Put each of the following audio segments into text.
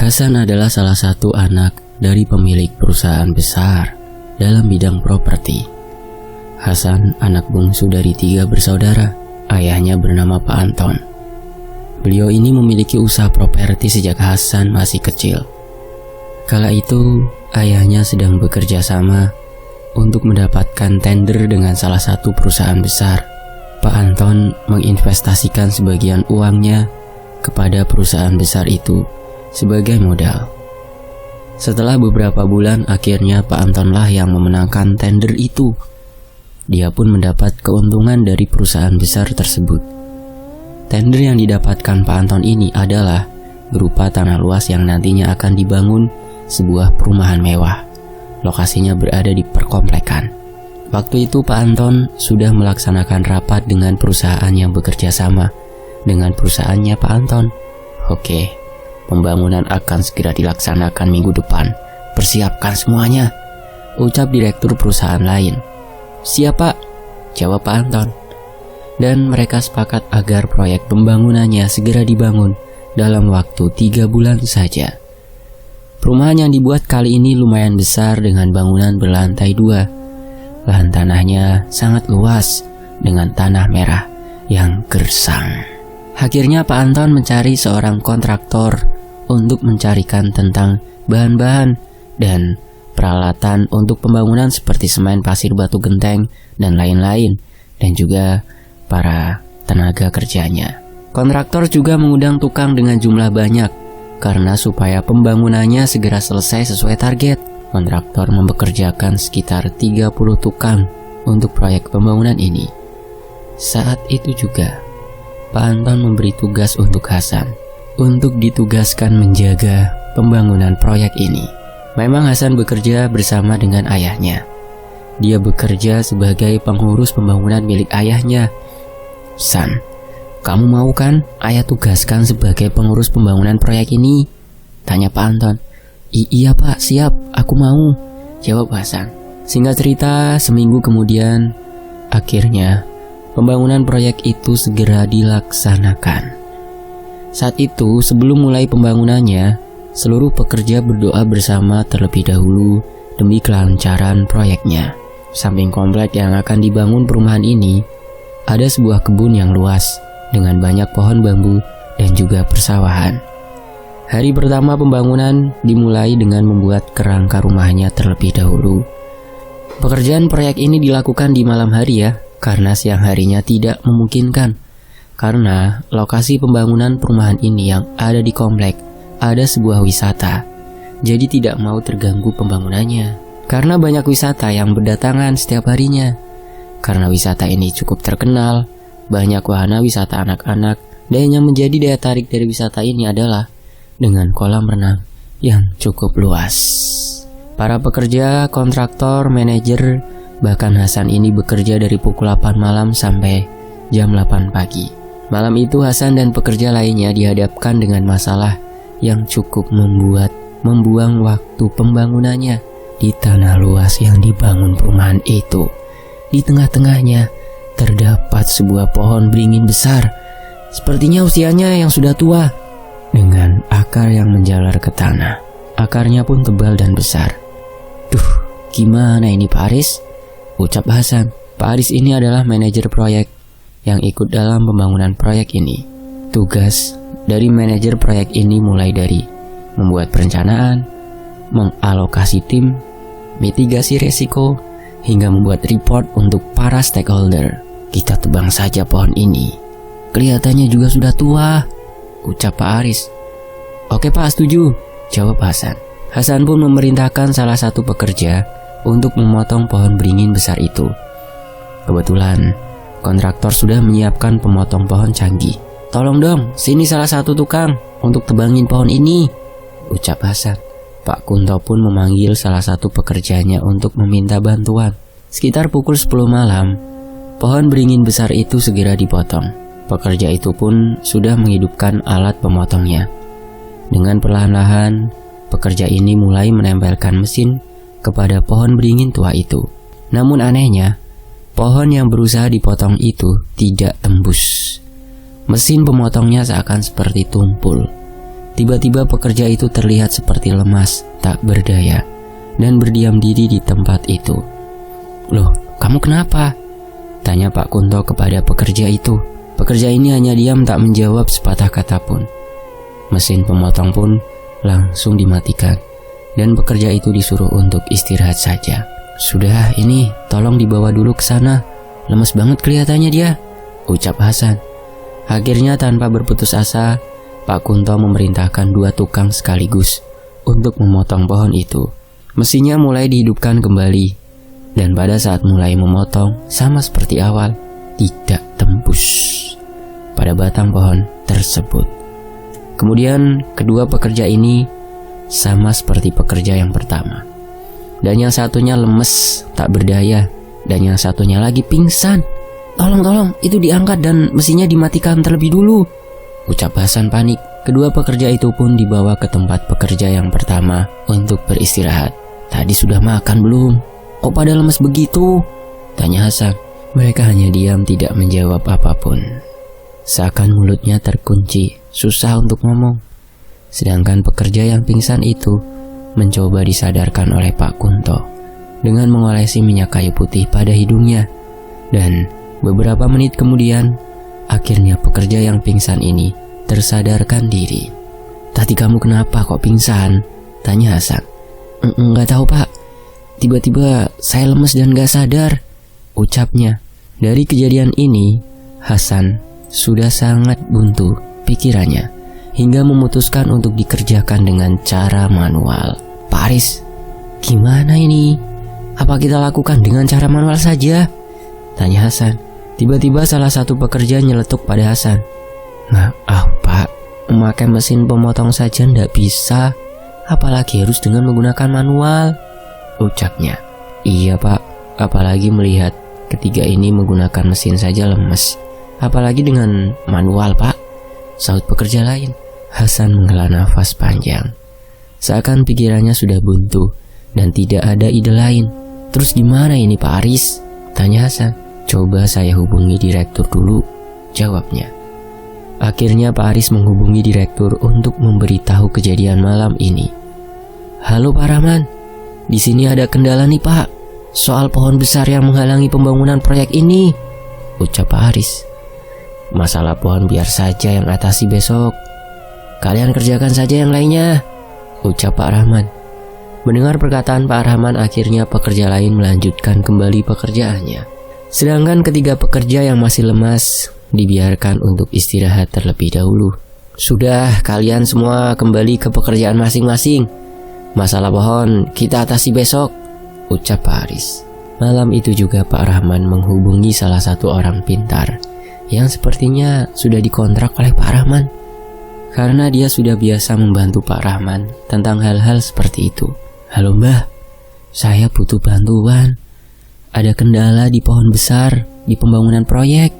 Hasan adalah salah satu anak dari pemilik perusahaan besar dalam bidang properti. Hasan anak bungsu dari 3 bersaudara. Ayahnya bernama Pak Anton. Beliau ini memiliki usaha properti sejak Hasan masih kecil. Kala itu, ayahnya sedang bekerja sama untuk mendapatkan tender dengan salah satu perusahaan besar. Pak Anton menginvestasikan sebagian uangnya kepada perusahaan besar itu sebagai modal. Setelah beberapa bulan, akhirnya Pak Antonlah yang memenangkan tender itu. Dia pun mendapat keuntungan dari perusahaan besar tersebut. Tender yang didapatkan Pak Anton ini adalah berupa tanah luas yang nantinya akan dibangun sebuah perumahan mewah. Lokasinya berada di perkomplekan. Waktu itu Pak Anton sudah melaksanakan rapat dengan perusahaan yang bekerja sama dengan perusahaannya Pak Anton. Oke, pembangunan akan segera dilaksanakan minggu depan. Persiapkan semuanya, ucap direktur perusahaan lain. Siap Pak, jawab Pak Anton. Dan mereka sepakat agar proyek pembangunannya segera dibangun dalam waktu 3 bulan saja. Perumahan yang dibuat kali ini lumayan besar dengan bangunan berlantai 2. Lahan tanahnya sangat luas dengan tanah merah yang gersang. Akhirnya Pak Anton mencari seorang kontraktor untuk mencarikan tentang bahan-bahan dan peralatan untuk pembangunan seperti semen, pasir, batu, genteng, dan lain-lain, dan juga para tenaga kerjanya. Kontraktor juga mengundang tukang dengan jumlah banyak karena supaya pembangunannya segera selesai sesuai target. Kontraktor mempekerjakan sekitar 30 tukang untuk proyek pembangunan ini. Saat itu juga, Pak Anton memberi tugas untuk Hasan untuk ditugaskan menjaga pembangunan proyek ini. Memang Hasan bekerja bersama dengan ayahnya. Dia bekerja sebagai pengurus pembangunan milik ayahnya. San, kamu mau kan ayah tugaskan sebagai pengurus pembangunan proyek ini? Tanya Pak Anton. Iya Pak, siap, aku mau, jawab Hasan. Singkat cerita, seminggu kemudian, akhirnya pembangunan proyek itu segera dilaksanakan. Saat itu, sebelum mulai pembangunannya, seluruh pekerja berdoa bersama terlebih dahulu demi kelancaran proyeknya. Samping komplek yang akan dibangun perumahan ini, ada sebuah kebun yang luas dengan banyak pohon bambu dan juga persawahan. Hari pertama pembangunan dimulai dengan membuat kerangka rumahnya terlebih dahulu. Pekerjaan proyek ini dilakukan di malam hari ya, karena siang harinya tidak memungkinkan. Karena lokasi pembangunan perumahan ini yang ada di komplek ada sebuah wisata, jadi tidak mau terganggu pembangunannya. Karena banyak wisata yang berdatangan setiap harinya. Karena wisata ini cukup terkenal, banyak wahana wisata anak-anak, dan yang menjadi daya tarik dari wisata ini adalah dengan kolam renang yang cukup luas. Para pekerja, kontraktor, manajer, bahkan Hasan ini bekerja dari pukul 8 malam sampai jam 8 pagi. Malam itu Hasan dan pekerja lainnya dihadapkan dengan masalah yang cukup membuang waktu pembangunannya di tanah luas yang dibangun perumahan itu. Di tengah-tengahnya terdapat sebuah pohon beringin besar. Sepertinya usianya yang sudah tua, dengan akar yang menjalar ke tanah. Akarnya pun tebal dan besar. Duh, gimana ini Pak Aris? Ucap Hasan. Pak Aris ini adalah manajer proyek yang ikut dalam pembangunan proyek ini. Tugas dari manajer proyek ini mulai dari membuat perencanaan, mengalokasi tim, mitigasi resiko, hingga membuat report untuk para stakeholder. Kita tebang saja pohon ini. Kelihatannya juga sudah tua, ucap Pak Aris. Oke Pak, setuju, jawab Hasan. Hasan pun memerintahkan salah satu pekerja untuk memotong pohon beringin besar itu. Kebetulan kontraktor sudah menyiapkan pemotong pohon canggih. Tolong dong, sini salah satu tukang untuk tebangin pohon ini, ucap Hasan. Pak Kunto pun memanggil salah satu pekerjanya untuk meminta bantuan. Sekitar pukul 10 malam, pohon beringin besar itu segera dipotong. Pekerja itu pun sudah menghidupkan alat pemotongnya. Dengan perlahan-lahan, pekerja ini mulai menempelkan mesin kepada pohon beringin tua itu. Namun anehnya, pohon yang berusaha dipotong itu tidak tembus. Mesin pemotongnya seakan seperti tumpul. Tiba-tiba pekerja itu terlihat seperti lemas, tak berdaya, dan berdiam diri di tempat itu. "Loh, kamu kenapa?" tanya Pak Kunto kepada pekerja itu. Pekerja ini hanya diam tak menjawab sepatah kata pun. Mesin pemotong pun langsung dimatikan, dan pekerja itu disuruh untuk istirahat saja. "Sudah, ini tolong dibawa dulu ke sana. Lemes banget kelihatannya dia," ucap Hasan. Akhirnya tanpa berputus asa, Pak Kunto memerintahkan 2 tukang sekaligus untuk memotong pohon itu. Mesinnya mulai dihidupkan kembali, dan pada saat mulai memotong, sama seperti awal, tidak tembus pada batang pohon tersebut. Kemudian kedua pekerja ini sama seperti pekerja yang pertama, dan yang satunya lemes, tak berdaya, dan yang satunya lagi pingsan. Tolong, itu diangkat dan mesinnya dimatikan terlebih dulu," ucap Hasan panik. Kedua pekerja itu pun dibawa ke tempat pekerja yang pertama untuk beristirahat. "Tadi sudah makan belum? Kok pada lemes begitu?" tanya Hasan. Mereka hanya diam tidak menjawab apapun. Seakan mulutnya terkunci, susah untuk ngomong. Sedangkan pekerja yang pingsan itu mencoba disadarkan oleh Pak Kunto dengan mengolesi minyak kayu putih pada hidungnya. Dan beberapa menit kemudian, akhirnya pekerja yang pingsan ini tersadarkan diri. "Tadi kamu kenapa kok pingsan?" tanya Hasan. "Enggak tahu, Pak. Tiba-tiba saya lemes dan gak sadar," ucapnya. Dari kejadian ini, Hasan sudah sangat buntu pikirannya hingga memutuskan untuk dikerjakan dengan cara manual. "Pak Aris, gimana ini? Apa kita lakukan dengan cara manual saja?" tanya Hasan. Tiba-tiba salah satu pekerja nyeletuk pada Hasan. "Maaf Pak, memakai mesin pemotong saja ndak bisa, apalagi harus dengan menggunakan manual," ucapnya. "Iya Pak, apalagi melihat ketiga ini menggunakan mesin saja lemes, apalagi dengan manual Pak," sahut pekerja lain. Hasan menghela nafas panjang. Seakan pikirannya sudah buntu dan tidak ada ide lain. "Terus gimana ini Pak Aris?" tanya Hasan. "Coba saya hubungi direktur dulu," jawabnya. Akhirnya Pak Aris menghubungi direktur untuk memberitahu kejadian malam ini. "Halo Pak Rahman, di sini ada kendala nih Pak, soal pohon besar yang menghalangi pembangunan proyek ini," ucap Pak Aris. "Masalah pohon biar saja yang atasi besok. Kalian kerjakan saja yang lainnya," ucap Pak Rahman. Mendengar perkataan Pak Rahman, akhirnya pekerja lain melanjutkan kembali pekerjaannya. Sedangkan ketiga pekerja yang masih lemas dibiarkan untuk istirahat terlebih dahulu. "Sudah, kalian semua kembali ke pekerjaan masing-masing. Masalah pohon kita atasi besok," ucap Pak Aris. Malam itu juga Pak Rahman menghubungi salah satu orang pintar yang sepertinya sudah dikontrak oleh Pak Rahman, karena dia sudah biasa membantu Pak Rahman tentang hal-hal seperti itu. "Halo Mbah, saya butuh bantuan. Ada kendala di pohon besar di pembangunan proyek,"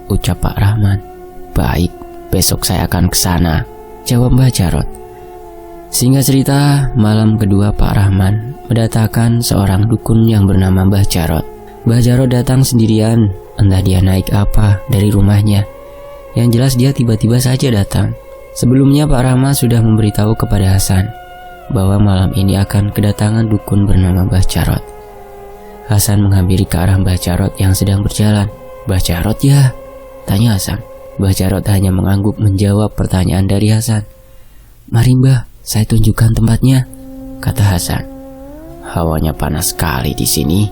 ucap Pak Rahman. "Baik, besok saya akan ke sana," jawab Mbah Jarot. Singkat cerita, malam kedua Pak Rahman mendatangkan seorang dukun yang bernama Mbah Jarot. Mbah Jarot datang sendirian, entah dia naik apa dari rumahnya. Yang jelas dia tiba-tiba saja datang. Sebelumnya Pak Rahman sudah memberitahu kepada Hasan bahwa malam ini akan kedatangan dukun bernama Mbah Jarot. Hasan menghampiri ke arah Mbah Jarot yang sedang berjalan. "Mbah Jarot ya?" tanya Hasan. Mbah Jarot hanya mengangguk menjawab pertanyaan dari Hasan. "Mari Mbah, saya tunjukkan tempatnya," kata Hasan. "Hawanya panas sekali di sini,"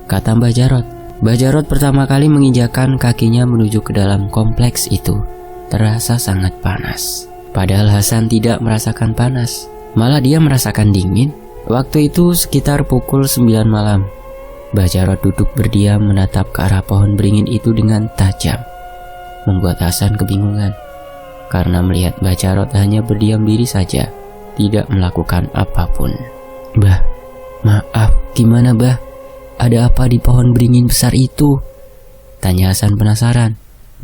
kata Mbah Jarot. Mbah Jarot pertama kali menginjakkan kakinya menuju ke dalam kompleks itu. Terasa sangat panas. Padahal Hasan tidak merasakan panas, malah dia merasakan dingin. Waktu itu sekitar pukul 9 malam. Mbah Jarot duduk berdiam menatap ke arah pohon beringin itu dengan tajam, membuat Hasan kebingungan karena melihat Mbah Jarot hanya berdiam diri saja, tidak melakukan apapun. "Mbah, maaf, gimana Mbah? Ada apa di pohon beringin besar itu?" tanya Hasan penasaran.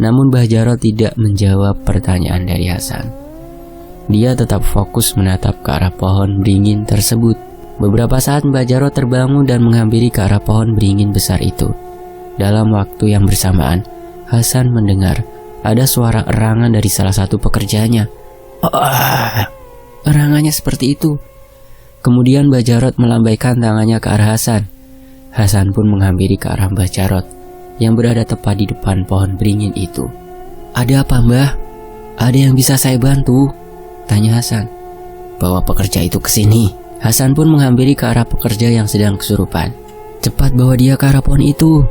Namun Mbah Jarot tidak menjawab pertanyaan dari Hasan. Dia tetap fokus menatap ke arah pohon beringin tersebut. Beberapa saat Mbah Jarot terbangun dan menghampiri ke arah pohon beringin besar itu. Dalam waktu yang bersamaan, Hasan mendengar ada suara erangan dari salah satu pekerjanya. Erangannya seperti itu. Kemudian Mbah Jarot melambaikan tangannya ke arah Hasan. Hasan pun menghampiri ke arah Mbah Jarot yang berada tepat di depan pohon beringin itu. Ada apa, Mbah? Ada yang bisa saya bantu? Tanya Hasan. Bawa pekerja itu ke sini. Hasan pun menghampiri ke arah pekerja yang sedang kesurupan. Cepat bawa dia ke arah pohon itu.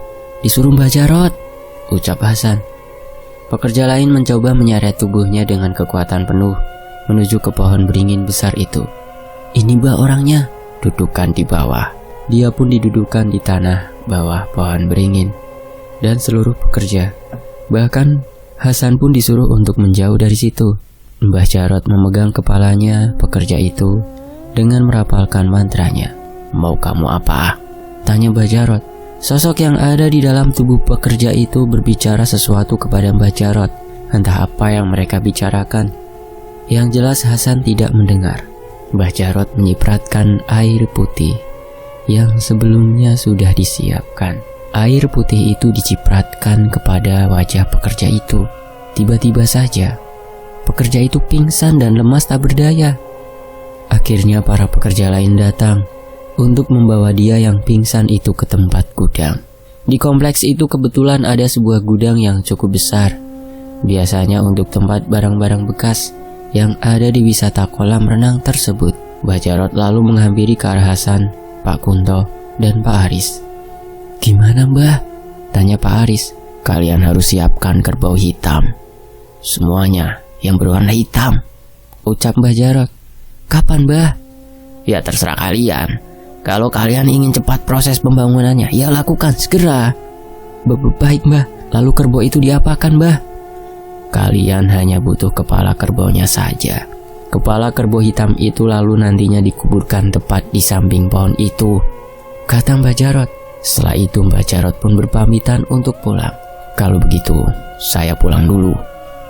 Disuruh Mbah Jarot, ucap Hasan. Pekerja lain mencoba menyeret tubuhnya dengan kekuatan penuh menuju ke pohon beringin besar itu. Ini Mbah orangnya, dudukkan di bawah. Dia pun didudukan di tanah bawah pohon beringin. Dan seluruh pekerja, bahkan Hasan pun disuruh untuk menjauh dari situ. Mbah Jarot memegang kepalanya pekerja itu dengan merapalkan mantranya. Mau kamu apa? Tanya Mbah Jarot. Sosok yang ada di dalam tubuh pekerja itu berbicara sesuatu kepada Mbah Jarot. Entah apa yang mereka bicarakan. Yang jelas Hasan tidak mendengar. Mbah Jarot menyipratkan air putih yang sebelumnya sudah disiapkan. Air putih itu dicipratkan kepada wajah pekerja itu. Tiba-tiba saja, pekerja itu pingsan dan lemas tak berdaya. Akhirnya para pekerja lain datang untuk membawa dia yang pingsan itu ke tempat gudang. Di kompleks itu kebetulan ada sebuah gudang yang cukup besar. Biasanya untuk tempat barang-barang bekas yang ada di wisata kolam renang tersebut. Mbah Jarot lalu menghampiri ke arah Hasan, Pak Kunto, dan Pak Aris. Gimana Mbah? Tanya Pak Aris. Kalian harus siapkan kerbau hitam. Semuanya yang berwarna hitam, ucap Mbah Jarot. Kapan Mbah? Ya terserah kalian. Kalau kalian ingin cepat proses pembangunannya, ya lakukan segera. Baik Mbah. Lalu kerbau itu diapakan Mbah? Kalian hanya butuh kepala kerbaunya saja. Kepala kerbau hitam itu lalu nantinya dikuburkan tepat di samping pohon itu, kata Mbah Jarot. Setelah itu Mbah Jarot pun berpamitan untuk pulang. Kalau begitu, saya pulang dulu,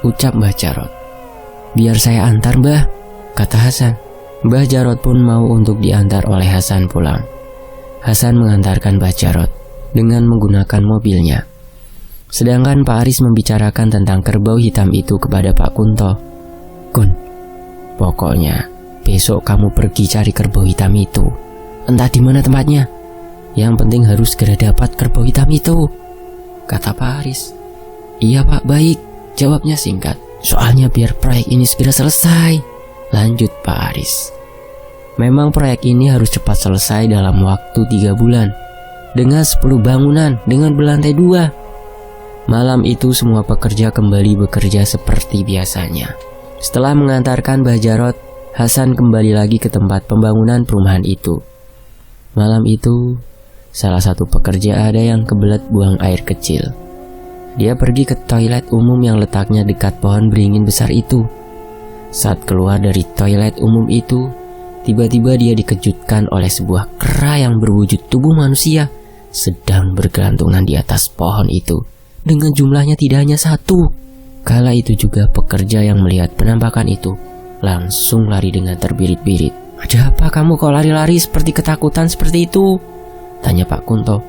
ucap Mbah Jarot. Biar saya antar Mbah, kata Hasan. Mbah Jarot pun mau untuk diantar oleh Hasan pulang. Hasan mengantarkan Mbah Jarot dengan menggunakan mobilnya. Sedangkan Pak Aris membicarakan tentang kerbau hitam itu kepada Pak Kunto. Kun, pokoknya besok kamu pergi cari kerbau hitam itu. Entah di mana tempatnya. Yang penting harus segera dapat kerbau hitam itu, kata Pak Aris. Iya Pak, baik, jawabnya singkat. Soalnya biar proyek ini segera selesai, lanjut Pak Aris. Memang proyek ini harus cepat selesai dalam waktu 3 bulan dengan 10 bangunan dengan berlantai 2. Malam itu semua pekerja kembali bekerja seperti biasanya. Setelah mengantarkan Mbah Jarot, Hasan kembali lagi ke tempat pembangunan perumahan itu. Malam itu, salah satu pekerja ada yang kebelet buang air kecil. Dia pergi ke toilet umum yang letaknya dekat pohon beringin besar itu. Saat keluar dari toilet umum itu, tiba-tiba dia dikejutkan oleh sebuah kera yang berwujud tubuh manusia sedang bergelantungan di atas pohon itu. Dengan jumlahnya tidak hanya 1. Kala itu juga pekerja yang melihat penampakan itu langsung lari dengan terbirit-birit. Ada apa kamu kok lari-lari seperti ketakutan seperti itu? Tanya Pak Kunto.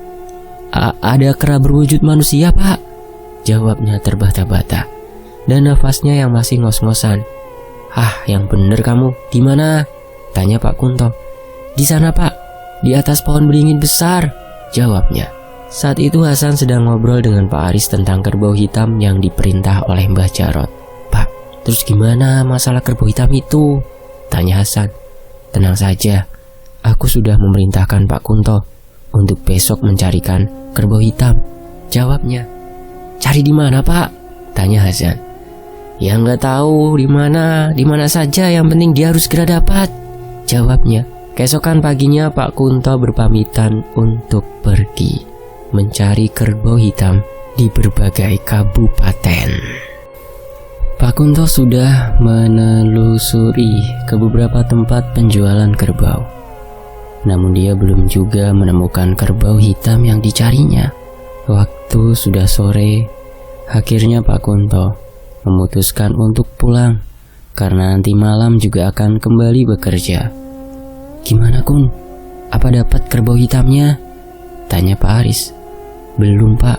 Ada kera berwujud manusia Pak, jawabnya terbata-bata dan nafasnya yang masih ngos-ngosan. Yang bener kamu, di mana? Tanya Pak Kunto. Di sana Pak, di atas pohon beringin besar, jawabnya. Saat itu Hasan sedang ngobrol dengan Pak Aris tentang kerbau hitam yang diperintah oleh Mbah Jarot. Pak, terus gimana masalah kerbau hitam itu? Tanya Hasan. Tenang saja, aku sudah memerintahkan Pak Kunto untuk besok mencarikan kerbau hitam, jawabnya. Cari di mana Pak? Tanya Hasan. Ya nggak tahu di mana saja, yang penting dia harus segera dapat, jawabnya. Keesokan paginya Pak Kunto berpamitan untuk pergi mencari kerbau hitam di berbagai kabupaten. Pak Kunto sudah menelusuri ke beberapa tempat penjualan kerbau. Namun dia belum juga menemukan kerbau hitam yang dicarinya. Waktu sudah sore, akhirnya Pak Kunto memutuskan untuk pulang karena nanti malam juga akan kembali bekerja. Gimana Kun? Apa dapat kerbau hitamnya? Tanya Pak Aris. Belum Pak,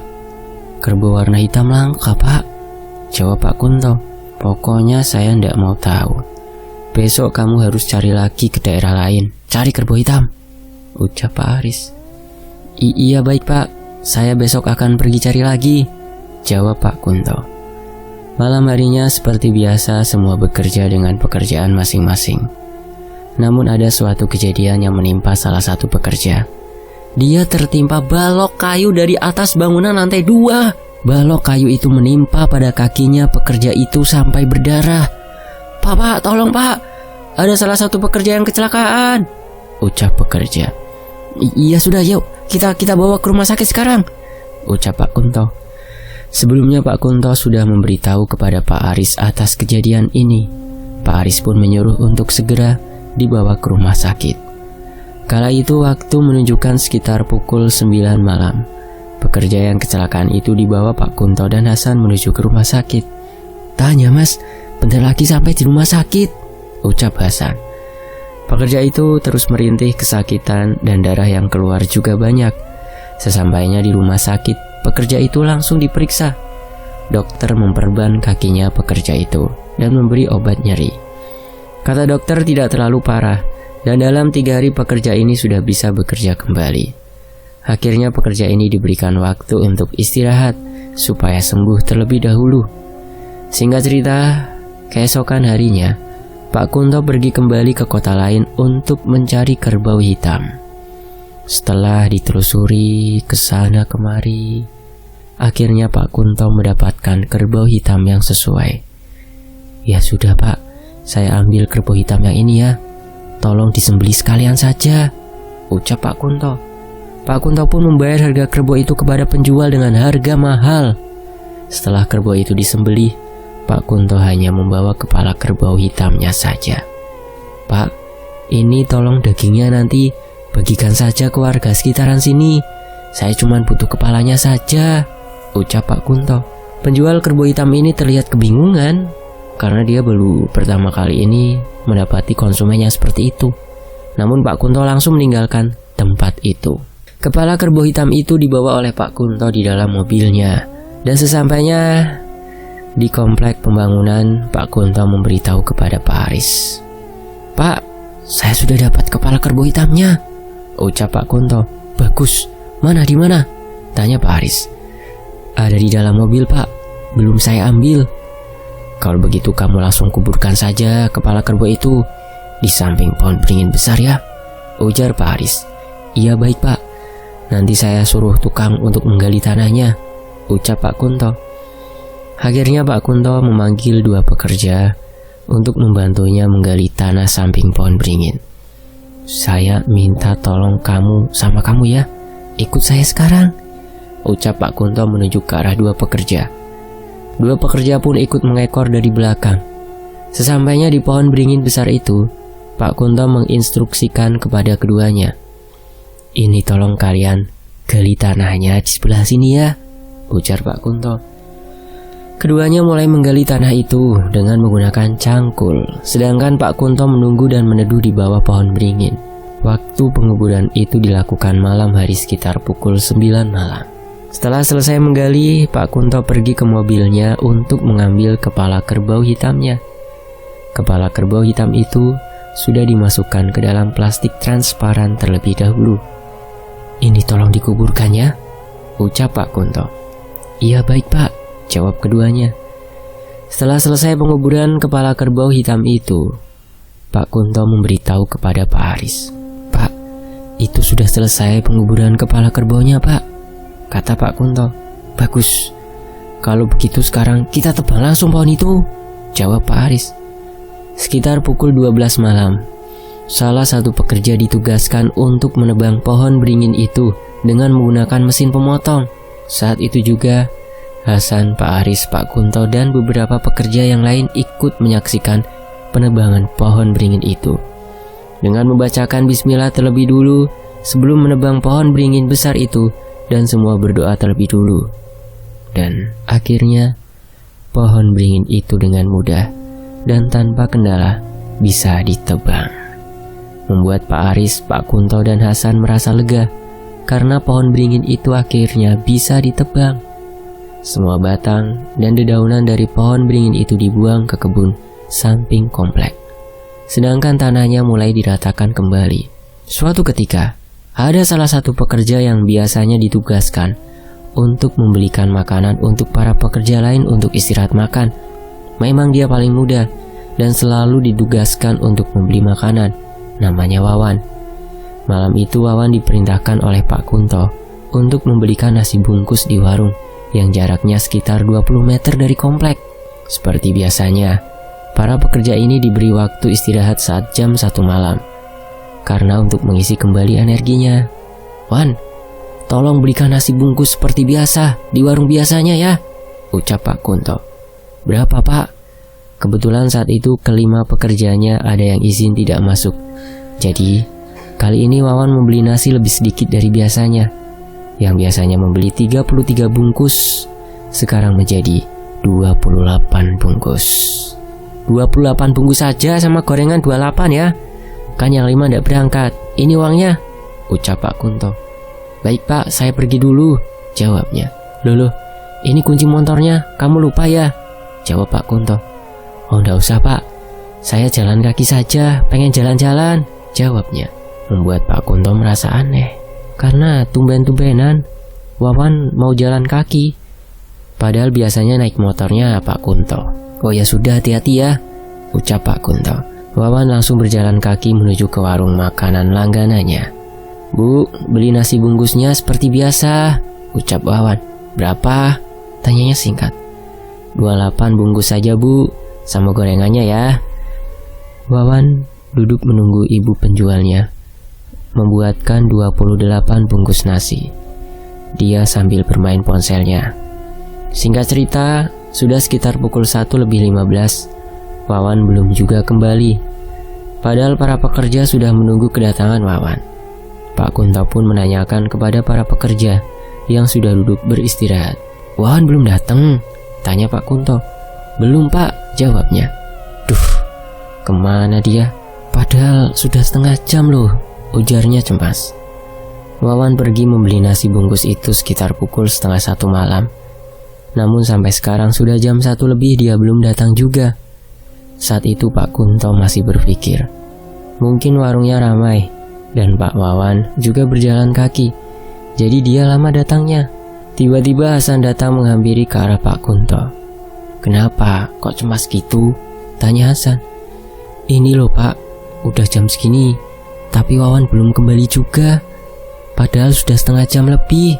kerbau warna hitam langka Pak, jawab Pak Kunto. Pokoknya saya ndak mau tahu. Besok kamu harus cari lagi ke daerah lain. Cari kerbau hitam, ucap Pak Aris. Iya baik Pak, saya besok akan pergi cari lagi, jawab Pak Kunto. Malam harinya seperti biasa semua bekerja dengan pekerjaan masing-masing. Namun ada suatu kejadian yang menimpa salah satu pekerja. Dia tertimpa balok kayu dari atas bangunan lantai 2. Balok kayu itu menimpa pada kakinya pekerja itu sampai berdarah. Pak, tolong Pak, ada salah satu pekerja yang kecelakaan, ucap pekerja. Iya sudah, yuk kita bawa ke rumah sakit sekarang, ucap Pak Kunto. Sebelumnya Pak Kunto sudah memberitahu kepada Pak Aris atas kejadian ini. Pak Aris pun menyuruh untuk segera dibawa ke rumah sakit. Kala itu waktu menunjukkan sekitar pukul 9 malam. Pekerja yang kecelakaan itu dibawa Pak Kunto dan Hasan menuju ke rumah sakit. Tanya Mas, bentar lagi sampai di rumah sakit, ucap Hasan. Pekerja itu terus merintih kesakitan dan darah yang keluar juga banyak. Sesampainya di rumah sakit, pekerja itu langsung diperiksa. Dokter memperban kakinya pekerja itu dan memberi obat nyeri. Kata dokter tidak terlalu parah dan dalam 3 hari pekerja ini sudah bisa bekerja kembali. Akhirnya pekerja ini diberikan waktu untuk istirahat supaya sembuh terlebih dahulu. Singkat cerita, keesokan harinya, Pak Kunto pergi kembali ke kota lain untuk mencari kerbau hitam. Setelah ditelusuri ke sana kemari, akhirnya Pak Kunto mendapatkan kerbau hitam yang sesuai. Ya sudah Pak, saya ambil kerbau hitam yang ini ya. Tolong disembelih sekalian saja, ucap Pak Kunto. Pak Kunto pun membayar harga kerbau itu kepada penjual dengan harga mahal. Setelah kerbau itu disembelih, Pak Kunto hanya membawa kepala kerbau hitamnya saja. Pak, ini tolong dagingnya nanti bagikan saja ke warga sekitaran sini. Saya cuma butuh kepalanya saja, ucap Pak Kunto. Penjual kerbau hitam ini terlihat kebingungan karena dia baru pertama kali ini mendapati konsumen yang seperti itu. Namun Pak Kunto langsung meninggalkan tempat itu. Kepala kerbau hitam itu dibawa oleh Pak Kunto di dalam mobilnya. Dan sesampainya di komplek pembangunan, Pak Kunto memberitahu kepada Pak Aris. Pak, saya sudah dapat kepala kerbau hitamnya, ucap Pak Kunto. Bagus, di mana? Tanya Pak Aris. Ada di dalam mobil Pak, belum saya ambil. Kalau begitu kamu langsung kuburkan saja kepala kerbau itu di samping pohon beringin besar ya, ujar Pak Aris. Iya baik Pak, nanti saya suruh tukang untuk menggali tanahnya, ucap Pak Kunto. Akhirnya Pak Kunto memanggil 2 pekerja untuk membantunya menggali tanah samping pohon beringin. Saya minta tolong kamu ya, ikut saya sekarang, ucap Pak Kunto menunjuk ke arah 2 pekerja. 2 pekerja pun ikut mengekor dari belakang. Sesampainya di pohon beringin besar itu, Pak Kunto menginstruksikan kepada keduanya. Ini tolong kalian gali tanahnya di sebelah sini ya, ujar Pak Kunto. Keduanya mulai menggali tanah itu dengan menggunakan cangkul, sedangkan Pak Kunto menunggu dan meneduh di bawah pohon beringin. Waktu penguburan itu dilakukan malam hari sekitar pukul 9 malam. Setelah selesai menggali, Pak Kunto pergi ke mobilnya untuk mengambil kepala kerbau hitamnya. Kepala kerbau hitam itu sudah dimasukkan ke dalam plastik transparan terlebih dahulu. Ini tolong dikuburkan ya, ucap Pak Kunto. Iya baik Pak, jawab keduanya. Setelah selesai penguburan kepala kerbau hitam itu, Pak Kunto memberitahu kepada Pak Aris. Pak, itu sudah selesai penguburan kepala kerbaunya Pak, kata Pak Kunto. Bagus, kalau begitu sekarang kita tebang langsung pohon itu, jawab Pak Aris. Sekitar pukul 12 malam, salah satu pekerja ditugaskan untuk menebang pohon beringin itu dengan menggunakan mesin pemotong. Saat itu juga Hasan, Pak Aris, Pak Kunto, dan beberapa pekerja yang lain ikut menyaksikan penebangan pohon beringin itu. Dengan membacakan bismillah terlebih dulu sebelum menebang pohon beringin besar itu, dan semua berdoa terlebih dulu. Dan akhirnya pohon beringin itu dengan mudah dan tanpa kendala bisa ditebang. Membuat Pak Aris, Pak Kunto, dan Hasan merasa lega karena pohon beringin itu akhirnya bisa ditebang. Semua batang dan dedaunan dari pohon beringin itu dibuang ke kebun samping komplek. Sedangkan tanahnya mulai diratakan kembali. Suatu ketika, ada salah satu pekerja yang biasanya ditugaskan untuk membelikan makanan untuk para pekerja lain untuk istirahat makan. Memang dia paling muda dan selalu ditugaskan untuk membeli makanan. Namanya Wawan. Malam itu Wawan diperintahkan oleh Pak Kunto untuk membelikan nasi bungkus di warung yang jaraknya sekitar 20 meter dari komplek. Seperti biasanya, para pekerja ini diberi waktu istirahat saat jam 1 malam. Karena untuk mengisi kembali energinya. "Wan, tolong belikan nasi bungkus seperti biasa di warung biasanya ya," ucap Pak Kunto. "Berapa, Pak?" Kebetulan saat itu kelima pekerjanya ada yang izin tidak masuk. Jadi, kali ini Wawan membeli nasi lebih sedikit dari biasanya. Yang biasanya membeli 33 bungkus, sekarang menjadi 28 bungkus. 28 bungkus saja sama gorengan 28 ya. Kan yang 5 tidak berangkat. "Ini uangnya," ucap Pak Kunto. "Baik Pak, saya pergi dulu," jawabnya. Loh, ini kunci motornya, kamu lupa ya?" jawab Pak Kunto. "Oh, enggak usah Pak, saya jalan kaki saja, pengen jalan-jalan," jawabnya. Membuat Pak Kunto merasa aneh, karena tumben-tumbenan Wawan mau jalan kaki. Padahal biasanya naik motornya Pak Kunto. "Oh ya sudah, hati-hati ya," ucap Pak Kunto. Wawan langsung berjalan kaki menuju ke warung makanan langganannya. "Bu, beli nasi bungkusnya seperti biasa," ucap Wawan. "Berapa?" tanyanya singkat. 28 bungkus saja Bu, sama gorengannya ya." Wawan duduk menunggu ibu penjualnya membuatkan 28 bungkus nasi. Dia sambil bermain ponselnya. Singkat cerita, sudah sekitar pukul 1:15. Wawan belum juga kembali. Padahal para pekerja sudah menunggu kedatangan Wawan. Pak Kunto pun menanyakan kepada para pekerja yang sudah duduk beristirahat. "Wawan belum datang?" tanya Pak Kunto. "Belum Pak," jawabnya. "Duh, kemana dia? Padahal sudah setengah jam loh," ujarnya cemas. Wawan pergi membeli nasi bungkus itu sekitar pukul 12:30 malam. Namun sampai sekarang sudah jam 1 lebih dia belum datang juga. Saat itu Pak Kunto masih berpikir, mungkin warungnya ramai dan Pak Wawan juga berjalan kaki, jadi dia lama datangnya. Tiba-tiba Hasan datang menghampiri ke arah Pak Kunto. "Kenapa kok cemas gitu?" tanya Hasan. "Ini loh Pak, udah jam segini tapi Wawan belum kembali juga. Padahal sudah setengah jam lebih,"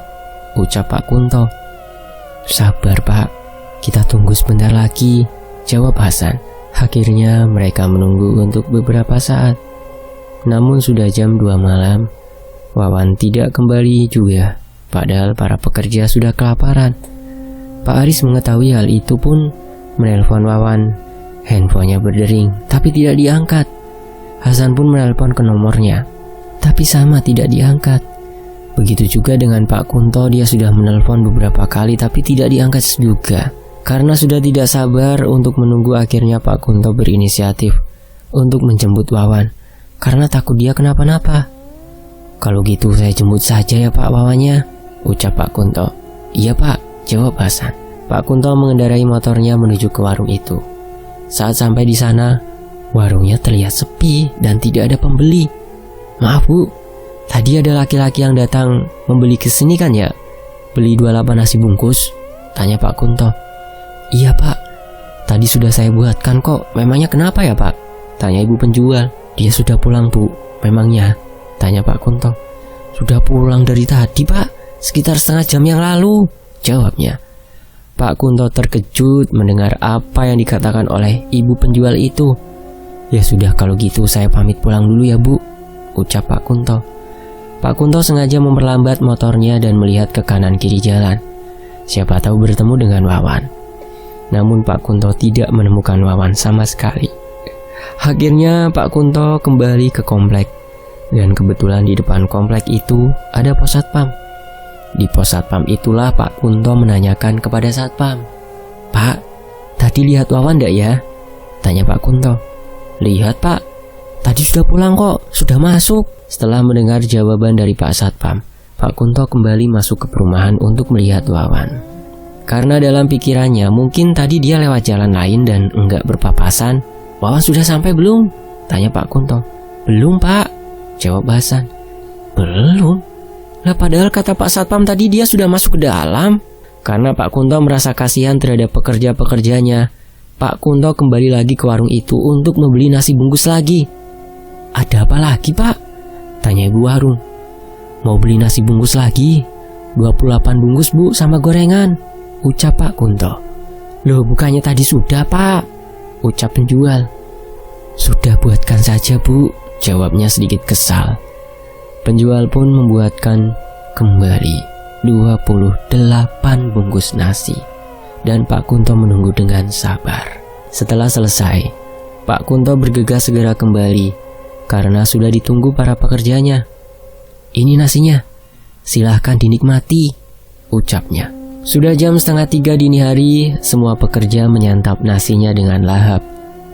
ucap Pak Kunto. "Sabar Pak, kita tunggu sebentar lagi," jawab Hasan. Akhirnya mereka menunggu untuk beberapa saat. Namun sudah jam 2 malam, Wawan tidak kembali juga. Padahal para pekerja sudah kelaparan. Pak Aris mengetahui hal itu pun menelpon Wawan. Handphonenya berdering tapi tidak diangkat. Hasan pun menelpon ke nomornya, tapi sama tidak diangkat. Begitu juga dengan Pak Kunto, dia sudah menelpon beberapa kali tapi tidak diangkat juga. Karena sudah tidak sabar untuk menunggu, akhirnya Pak Kunto berinisiatif untuk menjemput Wawan, karena takut dia kenapa-napa. "Kalau gitu saya jemput saja ya Pak Wawannya," ucap Pak Kunto. "Iya Pak," jawab Hasan. Pak Kunto mengendarai motornya menuju ke warung itu. Saat sampai di sana, warungnya terlihat sepi dan tidak ada pembeli. "Maaf Bu, tadi ada laki-laki yang datang membeli ke sini kan ya? Beli 28 nasi bungkus?" tanya Pak Kunto. "Iya Pak, tadi sudah saya buatkan kok. Memangnya kenapa ya Pak?" tanya ibu penjual. "Dia sudah pulang Bu, memangnya?" tanya Pak Kunto. "Sudah pulang dari tadi Pak, sekitar setengah jam yang lalu," jawabnya. Pak Kunto terkejut mendengar apa yang dikatakan oleh ibu penjual itu. "Ya sudah kalau gitu saya pamit pulang dulu ya Bu," ucap Pak Kunto. Pak Kunto sengaja memperlambat motornya dan melihat ke kanan kiri jalan. Siapa tahu bertemu dengan Wawan. Namun Pak Kunto tidak menemukan Wawan sama sekali. Akhirnya Pak Kunto kembali ke komplek. Dan kebetulan di depan komplek itu ada pos satpam. Di pos satpam itulah Pak Kunto menanyakan kepada satpam. "Pak, tadi lihat Wawan enggak ya?" tanya Pak Kunto. "Lihat Pak, tadi sudah pulang kok, sudah masuk." Setelah mendengar jawaban dari Pak Satpam, Pak Kunto kembali masuk ke perumahan untuk melihat Wawan. Karena dalam pikirannya mungkin tadi dia lewat jalan lain dan enggak berpapasan. "Wawan sudah sampai belum?" tanya Pak Kunto. "Belum, Pak," jawab Hasan. "Belum? Lah padahal kata Pak Satpam tadi dia sudah masuk ke dalam." Karena Pak Kunto merasa kasihan terhadap pekerja-pekerjanya, Pak Kunto kembali lagi ke warung itu untuk membeli nasi bungkus lagi. "Ada apa lagi, Pak?" tanya ibu warung. "Mau beli nasi bungkus lagi? 28 bungkus, Bu, sama gorengan," ucap Pak Kunto. "Loh, bukannya tadi sudah, Pak?" ucap penjual. "Sudah, buatkan saja, Bu," jawabnya sedikit kesal. Penjual pun membuatkan kembali 28 bungkus nasi, dan Pak Kunto menunggu dengan sabar. Setelah selesai, Pak Kunto bergegas segera kembali karena sudah ditunggu para pekerjanya. "Ini nasinya, silahkan dinikmati," ucapnya. Sudah jam 2:30 dini hari, semua pekerja menyantap nasinya dengan lahap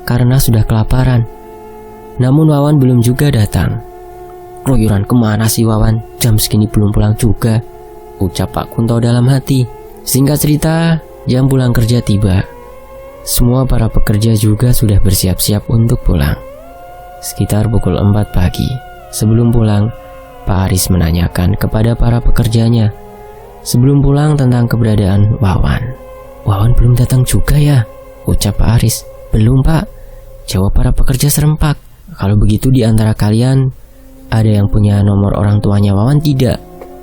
karena sudah kelaparan. Namun Wawan belum juga datang. "Keluyuran kemana sih Wawan? Jam segini belum pulang juga," ucap Pak Kunto dalam hati. Singkat cerita, jam pulang kerja tiba. Semua para pekerja juga sudah bersiap-siap untuk pulang. Sekitar pukul 4 pagi, sebelum pulang, Pak Aris menanyakan kepada para pekerjanya sebelum pulang tentang keberadaan Wawan. "Wawan belum datang juga ya?" ucap Pak Aris. "Belum, Pak," jawab para pekerja serempak. "Kalau begitu di antara kalian ada yang punya nomor orang tuanya Wawan tidak?"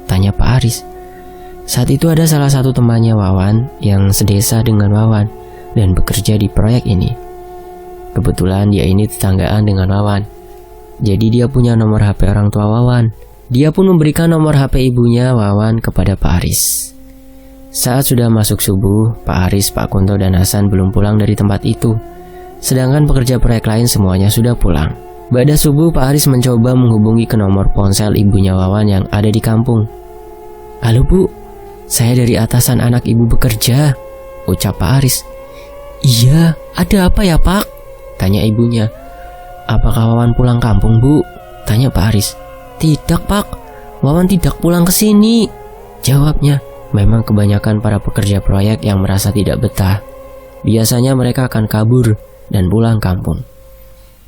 tanya Pak Aris. Saat itu ada salah satu temannya Wawan yang sedesa dengan Wawan dan bekerja di proyek ini. Kebetulan dia ini tetanggaan dengan Wawan, jadi dia punya nomor HP orang tua Wawan. Dia pun memberikan nomor HP ibunya Wawan kepada Pak Aris. Saat sudah masuk subuh, Pak Aris, Pak Kunto, dan Hasan belum pulang dari tempat itu. Sedangkan pekerja proyek lain semuanya sudah pulang. Pada subuh, Pak Aris mencoba menghubungi ke nomor ponsel ibunya Wawan yang ada di kampung. "Halo, Bu, saya dari atasan anak ibu bekerja," ucap Pak Aris. "Iya, ada apa ya, Pak?" tanya ibunya. "Apakah Wawan pulang kampung, Bu?" tanya Pak Aris. "Tidak, Pak, Wawan tidak pulang ke sini," jawabnya. Memang kebanyakan para pekerja proyek yang merasa tidak betah. Biasanya mereka akan kabur dan pulang kampung.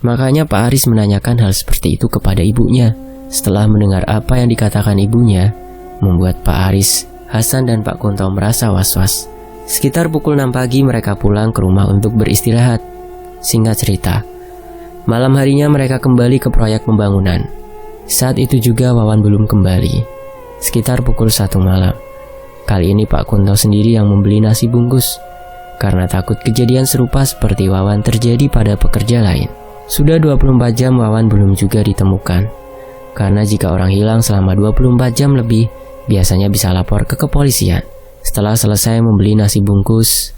Makanya Pak Aris menanyakan hal seperti itu kepada ibunya. Setelah mendengar apa yang dikatakan ibunya, membuat Pak Aris, Hasan, dan Pak Kunto merasa was-was. Sekitar pukul 6 pagi mereka pulang ke rumah untuk beristirahat. Singkat cerita, malam harinya mereka kembali ke proyek pembangunan. Saat itu juga Wawan belum kembali. Sekitar pukul 1 malam. Kali ini Pak Kunto sendiri yang membeli nasi bungkus, karena takut kejadian serupa seperti Wawan terjadi pada pekerja lain. Sudah 24 jam Wawan belum juga ditemukan. Karena jika orang hilang selama 24 jam lebih, biasanya bisa lapor ke kepolisian. Setelah selesai membeli nasi bungkus,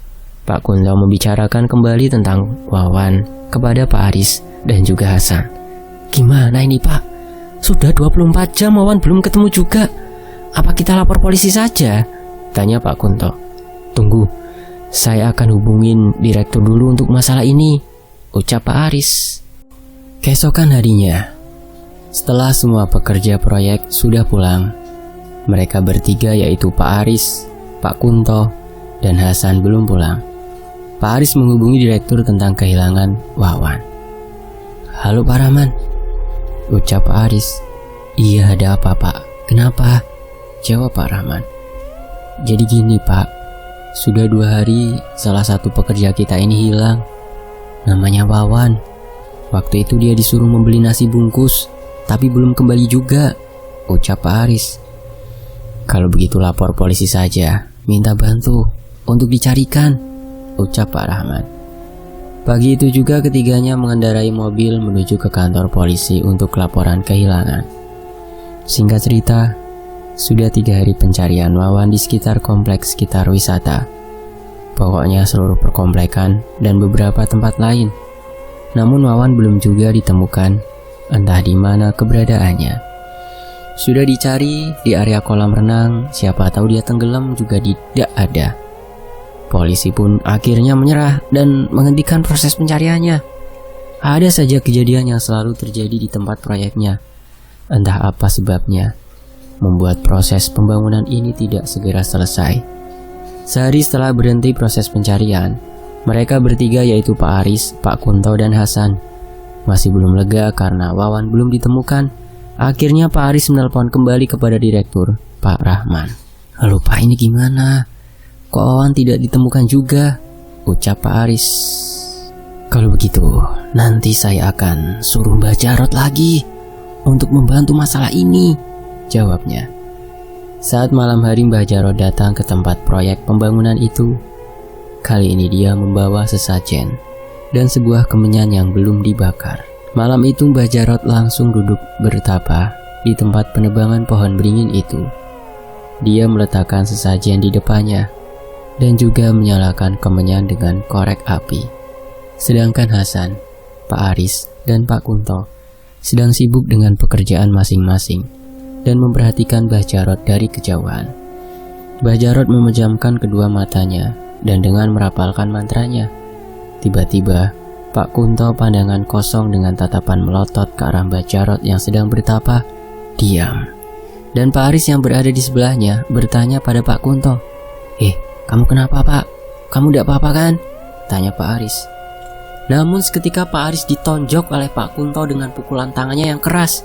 Pak Kunto membicarakan kembali tentang Wawan kepada Pak Aris dan juga Hasan. "Gimana ini, Pak? Sudah 24 jam Wawan belum ketemu juga. Apa kita lapor polisi saja?" tanya Pak Kunto. "Tunggu, saya akan hubungin direktur dulu untuk masalah ini," ucap Pak Aris. Keesokan harinya, setelah semua pekerja proyek sudah pulang, mereka bertiga yaitu Pak Aris, Pak Kunto, dan Hasan belum pulang. Pak Aris menghubungi direktur tentang kehilangan Wawan. "Halo Pak Rahman," ucap Pak Aris. "Iya, ada apa Pak? Kenapa?" jawab Pak Rahman. "Jadi gini Pak, sudah 2 hari salah satu pekerja kita ini hilang. Namanya Wawan. Waktu itu dia disuruh membeli nasi bungkus, tapi belum kembali juga," ucap Pak Aris. "Kalau begitu lapor polisi saja, minta bantu untuk dicarikan," ucap Pak Rahman. Pagi itu juga ketiganya mengendarai mobil menuju ke kantor polisi untuk laporan kehilangan. Singkat cerita, sudah 3 hari pencarian Wawan di sekitar kompleks sekitar wisata. Pokoknya seluruh perkomplekan dan beberapa tempat lain. Namun Wawan belum juga ditemukan, entah di mana keberadaannya. Sudah dicari di area kolam renang, siapa tahu dia tenggelam juga tidak ada. Polisi pun akhirnya menyerah dan menghentikan proses pencariannya. Ada saja kejadian yang selalu terjadi di tempat proyeknya. Entah apa sebabnya, membuat proses pembangunan ini tidak segera selesai. Sehari setelah berhenti proses pencarian, mereka bertiga yaitu Pak Aris, Pak Kunto, dan Hasan masih belum lega karena Wawan belum ditemukan. Akhirnya Pak Aris menelpon kembali kepada Direktur, Pak Rahman. "Halo Pak, ini gimana? Kok Wawan tidak ditemukan juga?" ucap Pak Aris. "Kalau begitu, nanti saya akan suruh Mbak Jarot lagi untuk membantu masalah ini," jawabnya. Saat malam hari Mbah Jarot datang ke tempat proyek pembangunan itu. Kali ini dia membawa sesajen dan sebuah kemenyan yang belum dibakar. Malam itu Mbah Jarot langsung duduk bertapa di tempat penebangan pohon beringin itu. Dia meletakkan sesajen di depannya dan juga menyalakan kemenyan dengan korek api. Sedangkan Hasan, Pak Aris, dan Pak Kunto sedang sibuk dengan pekerjaan masing-masing dan memperhatikan Mbah Jarot dari kejauhan. Mbah Jarot memejamkan kedua matanya dan dengan merapalkan mantranya. Tiba-tiba, Pak Kunto pandangan kosong dengan tatapan melotot ke arah Mbah Jarot yang sedang bertapa, diam. Dan Pak Aris yang berada di sebelahnya bertanya pada Pak Kunto, "Kamu kenapa Pak? Kamu tidak apa-apa kan?" tanya Pak Aris. Namun seketika Pak Aris ditonjok oleh Pak Kunto dengan pukulan tangannya yang keras.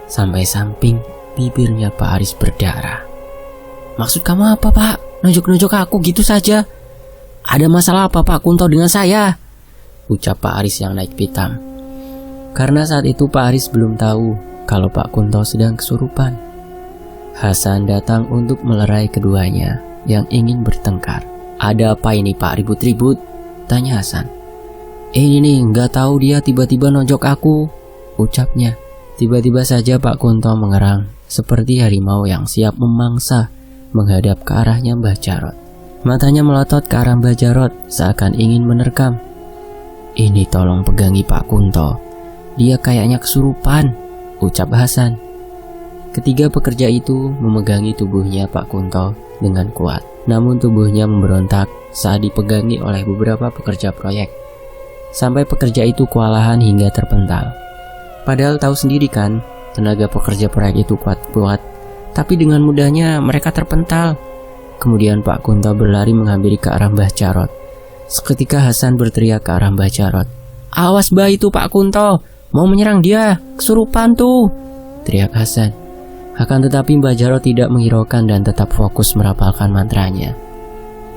Sampai samping bibirnya Pak Aris berdarah. "Maksud kamu apa Pak? Nunjuk-nunjuk aku gitu saja? Ada masalah apa Pak Kunto dengan saya?" ucap Pak Aris yang naik pitam. Karena saat itu Pak Aris belum tahu kalau Pak Kunto sedang kesurupan. Hasan datang untuk melerai keduanya yang ingin bertengkar. "Ada apa ini Pak ribut-ribut?" tanya Hasan. Ini nih, nggak tahu dia tiba-tiba nonjok aku," ucapnya. Tiba-tiba saja Pak Kunto mengerang seperti harimau yang siap memangsa menghadap ke arahnya Mbah Jarot. Matanya melotot ke arah Mbah Jarot seakan ingin menerkam. "Ini tolong pegangi Pak Kunto, dia kayaknya kesurupan," ucap Hasan. Ketiga pekerja itu memegangi tubuhnya Pak Kunto dengan kuat. Namun tubuhnya memberontak saat dipegangi oleh beberapa pekerja proyek. Sampai pekerja itu kewalahan hingga terpental. Padahal tahu sendiri kan, tenaga pekerja proyek itu kuat-kuat, tapi dengan mudahnya mereka terpental. Kemudian Pak Kunto berlari menghampiri ke arah Mbah Jarot. Seketika Hasan berteriak ke arah Mbah Jarot, "Awas Mbah, itu Pak Kunto mau menyerang dia, kesurupan tuh," teriak Hasan. Akan tetapi Mbah Jarot tidak menghiraukan dan tetap fokus merapalkan mantranya.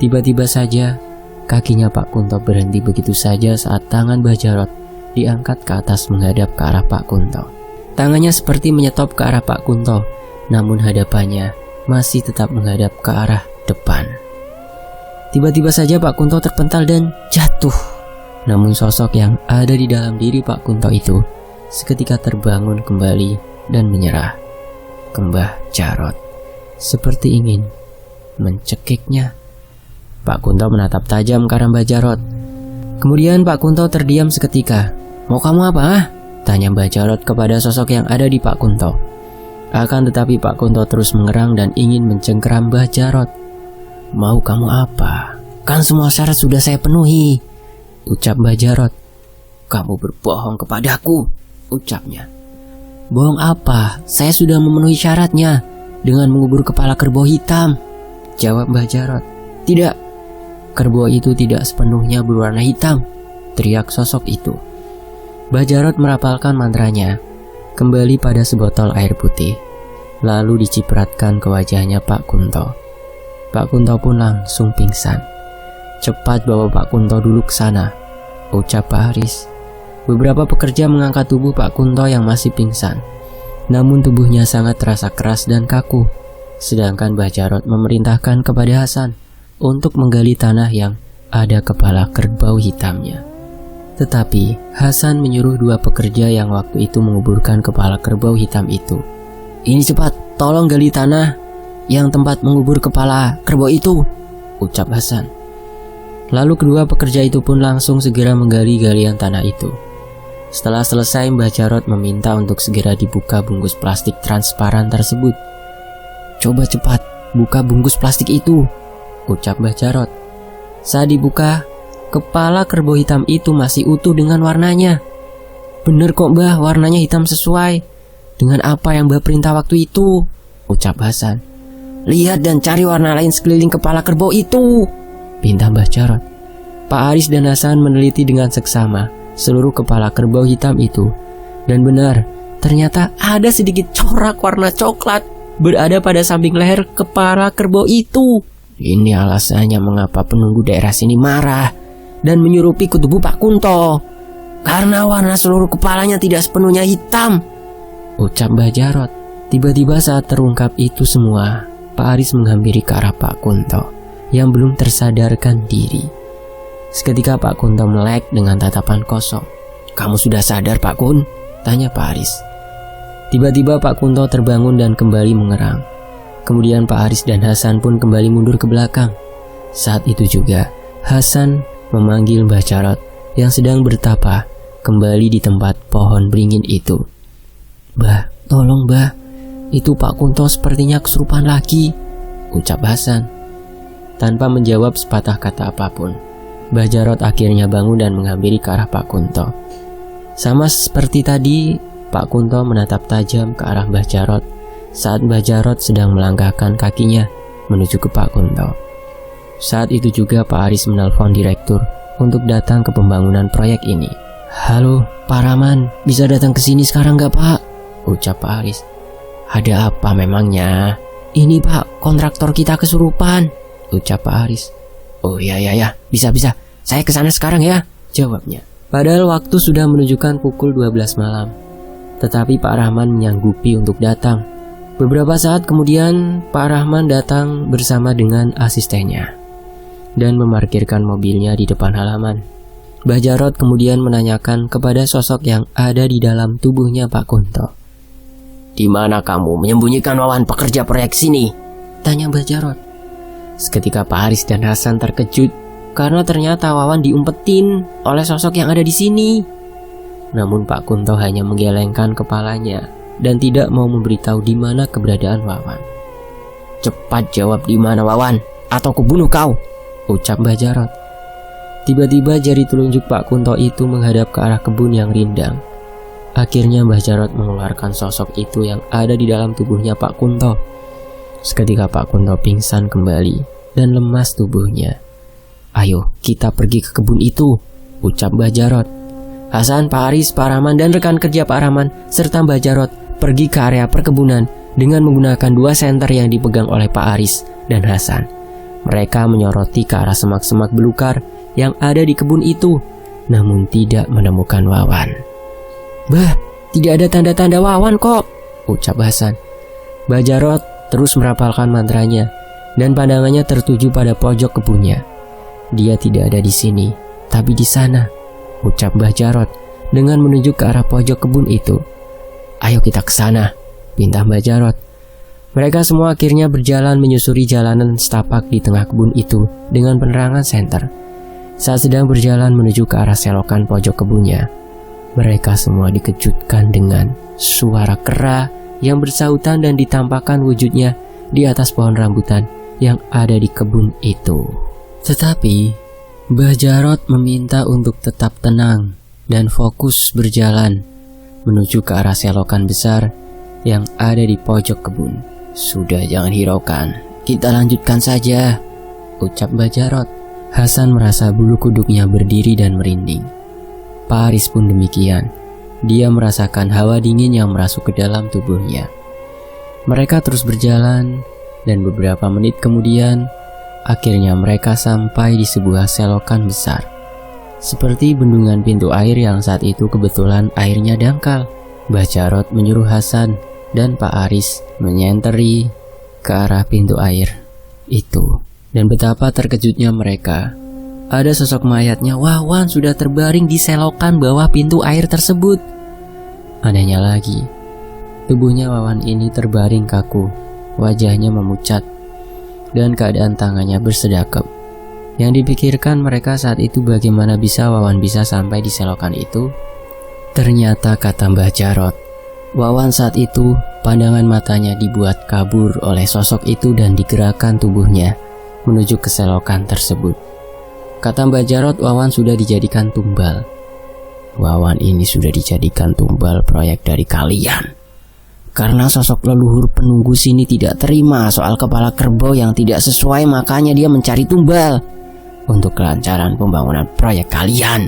Tiba-tiba saja kakinya Pak Kunto berhenti begitu saja saat tangan Mbah Jarot diangkat ke atas menghadap ke arah Pak Kunto. Tangannya seperti menyetop ke arah Pak Kunto, namun hadapannya masih tetap menghadap ke arah depan. Tiba-tiba saja Pak Kunto terpental dan jatuh. Namun sosok yang ada di dalam diri Pak Kunto itu seketika terbangun kembali dan menyerah ke Mbah Jarot, seperti ingin mencekiknya. Pak Kunto menatap tajam ke arah Mbah Jarot. Kemudian Pak Kunto terdiam seketika. "Mau kamu apa?" tanya Mbah Jarot kepada sosok yang ada di Pak Kunto. Akan tetapi Pak Kunto terus mengerang dan ingin mencengkeram Mbah Jarot. "Mau kamu apa? Kan semua syarat sudah saya penuhi," ucap Mbah Jarot. "Kamu berbohong kepadaku," ucapnya. "Bohong apa? Saya sudah memenuhi syaratnya dengan mengubur kepala kerbau hitam," jawab Mbah Jarot. "Tidak, kerbau itu tidak sepenuhnya berwarna hitam," teriak sosok itu. Mbah Jarot merapalkan mantranya kembali pada sebotol air putih, lalu dicipratkan ke wajahnya Pak Kunto. Pak Kunto pun langsung pingsan. "Cepat bawa Pak Kunto dulu ke sana," ucap Pak Aris. Beberapa pekerja mengangkat tubuh Pak Kunto yang masih pingsan. Namun tubuhnya sangat terasa keras dan kaku. Sedangkan Mbah Jarot memerintahkan kepada Hasan untuk menggali tanah yang ada kepala kerbau hitamnya. Tetapi Hasan menyuruh dua pekerja yang waktu itu menguburkan kepala kerbau hitam itu, "Ini cepat, tolong gali tanah yang tempat mengubur kepala kerbau itu," ucap Hasan. Lalu kedua pekerja itu pun langsung segera menggali galian tanah itu. Setelah selesai, Mbah Jarot meminta untuk segera dibuka bungkus plastik transparan tersebut. "Coba cepat, buka bungkus plastik itu," ucap Mbah Jarot. Saat dibuka, kepala kerbau hitam itu masih utuh dengan warnanya. "Bener kok Mbah, warnanya hitam sesuai dengan apa yang Mbah perintah waktu itu," ucap Hasan. lihat dan cari warna lain sekeliling kepala kerbau itu, pinta Mbah Jarot. Pak Aris dan Hasan meneliti dengan seksama seluruh kepala kerbau hitam itu. Dan benar, ternyata ada sedikit corak warna coklat berada pada samping leher kepala kerbau itu. Ini alasannya mengapa penunggu daerah sini marah dan menyurupi ke tubuh Pak Kunto, karena warna seluruh kepalanya tidak sepenuhnya hitam, ucap Mbah Jarot. Tiba-tiba saat terungkap itu semua, Pak Aris menghampiri ke arah Pak Kunto yang belum tersadarkan diri. Seketika Pak Kunto melek dengan tatapan kosong. "Kamu sudah sadar, Pak Kun?" tanya Pak Aris. Tiba-tiba Pak Kunto terbangun dan kembali mengerang. Kemudian Pak Aris dan Hasan pun kembali mundur ke belakang. Saat itu juga Hasan memanggil Mbah Jarot yang sedang bertapa kembali di tempat pohon beringin itu. "Mbah, tolong Mbah, itu Pak Kunto sepertinya kesurupan lagi," ucap Hasan. Tanpa menjawab sepatah kata apapun, Mbah Jarot akhirnya bangun dan menghampiri ke arah Pak Kunto. Sama seperti tadi, Pak Kunto menatap tajam ke arah Mbah Jarot saat Mbah Jarot sedang melangkahkan kakinya menuju ke Pak Kunto. Saat itu juga Pak Aris menelpon direktur untuk datang ke pembangunan proyek ini. "Halo, Pak Rahman, bisa datang ke sini sekarang nggak Pak?" ucap Pak Aris. "Ada apa memangnya?" "Ini Pak, kontraktor kita kesurupan," ucap Pak Aris. "Oh ya, bisa. Saya kesana sekarang ya," jawabnya. Padahal waktu sudah menunjukkan pukul 12 malam. Tetapi Pak Rahman menyanggupi untuk datang. Beberapa saat kemudian, Pak Rahman datang bersama dengan asistennya dan memarkirkan mobilnya di depan halaman. Mbah Jarot kemudian menanyakan kepada sosok yang ada di dalam tubuhnya Pak Kunto. "Di mana kamu menyembunyikan Wawan pekerja proyek sini?" tanya Mbah Jarot. Seketika Pak Aris dan Hasan terkejut karena ternyata Wawan diumpetin oleh sosok yang ada di sini. Namun Pak Kunto hanya menggelengkan kepalanya dan tidak mau memberitahu di mana keberadaan Wawan. "Cepat jawab di mana Wawan, atau kubunuh kau," ucap Mbah Jarot. Tiba-tiba jari telunjuk Pak Kunto itu menghadap ke arah kebun yang rindang. Akhirnya Mbah Jarot mengeluarkan sosok itu yang ada di dalam tubuhnya Pak Kunto. Seketika Pak Kunto pingsan kembali dan lemas tubuhnya. "Ayo kita pergi ke kebun itu," ucap Mbah Jarot. Hasan, Pak Aris, Pak Rahman, dan rekan kerja Pak Rahman serta Mbah Jarot pergi ke area perkebunan dengan menggunakan 2 senter yang dipegang oleh Pak Aris dan Hasan. Mereka menyoroti ke arah semak-semak belukar yang ada di kebun itu, namun tidak menemukan Wawan. "Bah, tidak ada tanda-tanda Wawan kok," ucap Hasan. Mbah Jarot terus merapalkan mantranya dan pandangannya tertuju pada pojok kebunnya. "Dia tidak ada di sini, tapi di sana," ucap Mbah Jarot dengan menunjuk ke arah pojok kebun itu. "Ayo kita ke sana," pinta Mbah Jarot. Mereka semua akhirnya berjalan menyusuri jalanan setapak di tengah kebun itu dengan penerangan senter. Saat sedang berjalan menuju ke arah selokan pojok kebunnya, mereka semua dikejutkan dengan suara kera yang bersautan dan ditampakkan wujudnya di atas pohon rambutan yang ada di kebun itu. Tetapi Mbah Jarot meminta untuk tetap tenang dan fokus berjalan menuju ke arah selokan besar yang ada di pojok kebun. "Sudah, jangan hiraukan, kita lanjutkan saja," ucap Mbah Jarot. Hasan merasa bulu kuduknya berdiri dan merinding. Pak Aris pun demikian. Dia merasakan hawa dingin yang merasuk ke dalam tubuhnya. Mereka terus berjalan dan beberapa menit kemudian akhirnya mereka sampai di sebuah selokan besar. Seperti bendungan pintu air yang saat itu kebetulan airnya dangkal. Mbah Jarot menyuruh Hasan dan Pak Aris menyenteri ke arah pintu air itu. Dan betapa terkejutnya mereka. Ada sosok mayatnya Wawan sudah terbaring di selokan bawah pintu air tersebut. Anehnya lagi, tubuhnya Wawan ini terbaring kaku, wajahnya memucat, dan keadaan tangannya bersedekap. Yang dipikirkan mereka saat itu bagaimana bisa Wawan bisa sampai di selokan itu. Ternyata kata Mbah Jarot, Wawan saat itu pandangan matanya dibuat kabur oleh sosok itu dan digerakkan tubuhnya menuju ke selokan tersebut. Kata Mbah Jarot, Wawan sudah dijadikan tumbal. "Wawan ini sudah dijadikan tumbal proyek dari kalian," Karena sosok leluhur penunggu sini tidak terima soal kepala kerbau yang tidak sesuai, makanya dia mencari tumbal untuk kelancaran pembangunan proyek kalian,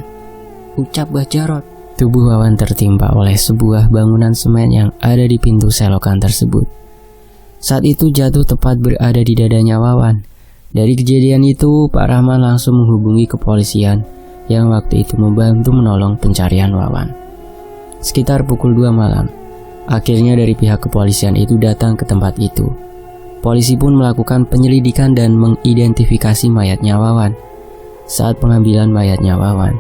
ucap Mbah Jarot. Tubuh Wawan tertimpa oleh sebuah bangunan semen yang ada di pintu selokan tersebut. Saat itu jatuh tepat berada di dadanya Wawan. Dari kejadian itu, Pak Rahman langsung menghubungi kepolisian yang waktu itu membantu menolong pencarian Wawan. Sekitar pukul 2 malam, akhirnya dari pihak kepolisian itu datang ke tempat itu. Polisi pun melakukan penyelidikan dan mengidentifikasi mayatnya Wawan. Saat pengambilan mayatnya Wawan,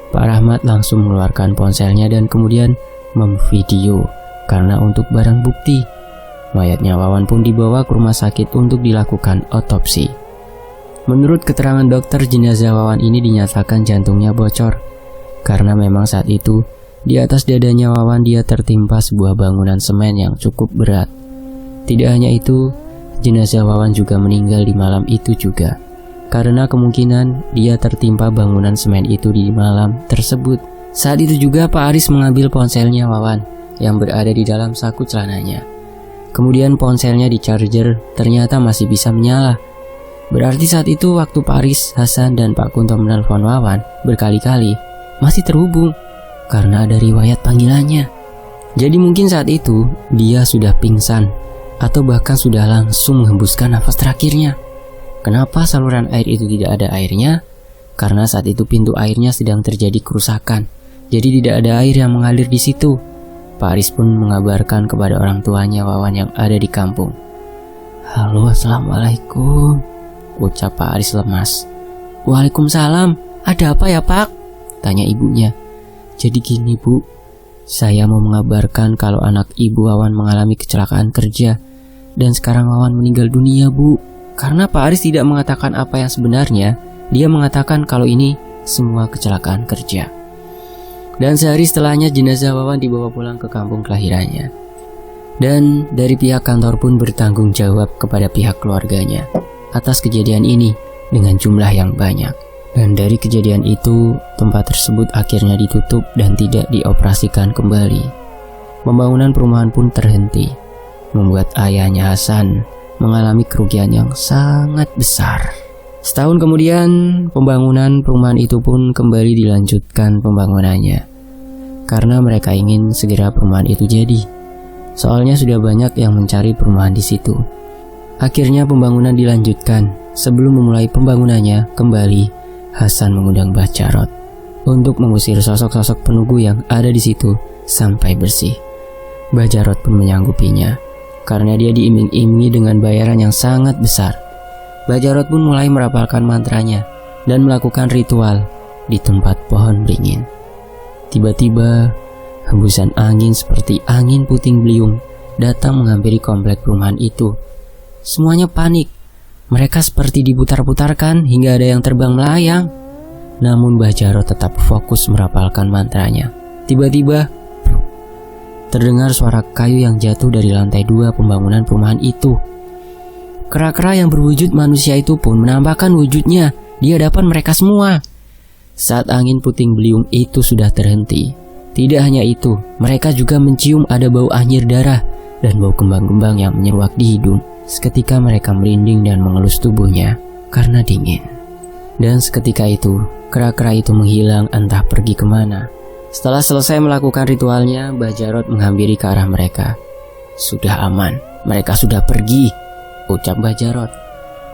Pak Rahmat langsung mengeluarkan ponselnya dan kemudian memvideo karena untuk barang bukti. Mayatnya Wawan pun dibawa ke rumah sakit untuk dilakukan otopsi. Menurut keterangan dokter, jenazah Wawan ini dinyatakan jantungnya bocor karena memang saat itu di atas dadanya Wawan dia tertimpa sebuah bangunan semen yang cukup berat. Tidak hanya itu, jenazah Wawan juga meninggal di malam itu juga, karena kemungkinan dia tertimpa bangunan semen itu di malam tersebut. Saat itu juga Pak Aris mengambil ponselnya Wawan yang berada di dalam saku celananya. Kemudian ponselnya di-charger, ternyata masih bisa menyala. Berarti saat itu waktu Pak Aris, Hasan, dan Pak Kunto menelpon Wawan berkali-kali masih terhubung karena ada riwayat panggilannya. Jadi mungkin saat itu dia sudah pingsan atau bahkan sudah langsung menghembuskan nafas terakhirnya. Kenapa saluran air itu tidak ada airnya? Karena saat itu pintu airnya sedang terjadi kerusakan, jadi tidak ada air yang mengalir di situ. Pak Aris pun mengabarkan kepada orang tuanya Wawan yang ada di kampung. "Halo, assalamualaikum," ucap Pak Aris lemas. "Waalaikumsalam, ada apa ya Pak?" tanya ibunya. "Jadi gini Bu, saya mau mengabarkan kalau anak ibu Wawan mengalami kecelakaan kerja dan sekarang Wawan meninggal dunia Bu." Karena Pak Aris tidak mengatakan apa yang sebenarnya, dia mengatakan kalau ini semua kecelakaan kerja. Dan sehari setelahnya jenazah Wawan dibawa pulang ke kampung kelahirannya. Dan dari pihak kantor pun bertanggung jawab kepada pihak keluarganya atas kejadian ini dengan jumlah yang banyak. Dan dari kejadian itu, tempat tersebut akhirnya ditutup dan tidak dioperasikan kembali. Pembangunan perumahan pun terhenti, membuat ayahnya Hasan mengalami kerugian yang sangat besar. Setahun kemudian, pembangunan perumahan itu pun kembali dilanjutkan pembangunannya karena mereka ingin segera perumahan itu jadi. Soalnya sudah banyak yang mencari perumahan di situ. Akhirnya pembangunan dilanjutkan. Sebelum memulai pembangunannya kembali, Hasan mengundang Mbah Jarot untuk mengusir sosok-sosok penunggu yang ada di situ sampai bersih. Mbah Jarot pun menyanggupinya karena dia diiming-imingi dengan bayaran yang sangat besar. Mbah Jarot pun mulai merapalkan mantranya dan melakukan ritual di tempat pohon beringin. Tiba-tiba, hembusan angin seperti angin puting beliung datang menghampiri komplek perumahan itu. Semuanya panik. Mereka seperti diputar-putarkan hingga ada yang terbang melayang. Namun Mbah Jarot tetap fokus merapalkan mantranya. Tiba-tiba, terdengar suara kayu yang jatuh dari lantai 2 pembangunan perumahan itu. Kera-kera yang berwujud manusia itu pun menampakkan wujudnya di hadapan mereka semua. Saat angin puting beliung itu sudah terhenti, tidak hanya itu, mereka juga mencium ada bau anyir darah dan bau kembang-kembang yang menyeruak di hidung. Seketika mereka merinding dan mengelus tubuhnya karena dingin. Dan seketika itu, kera-kera itu menghilang entah pergi kemana. Setelah selesai melakukan ritualnya, Mbah Jarot menghampiri ke arah mereka. "Sudah aman, mereka sudah pergi," ucap Mbah Jarot.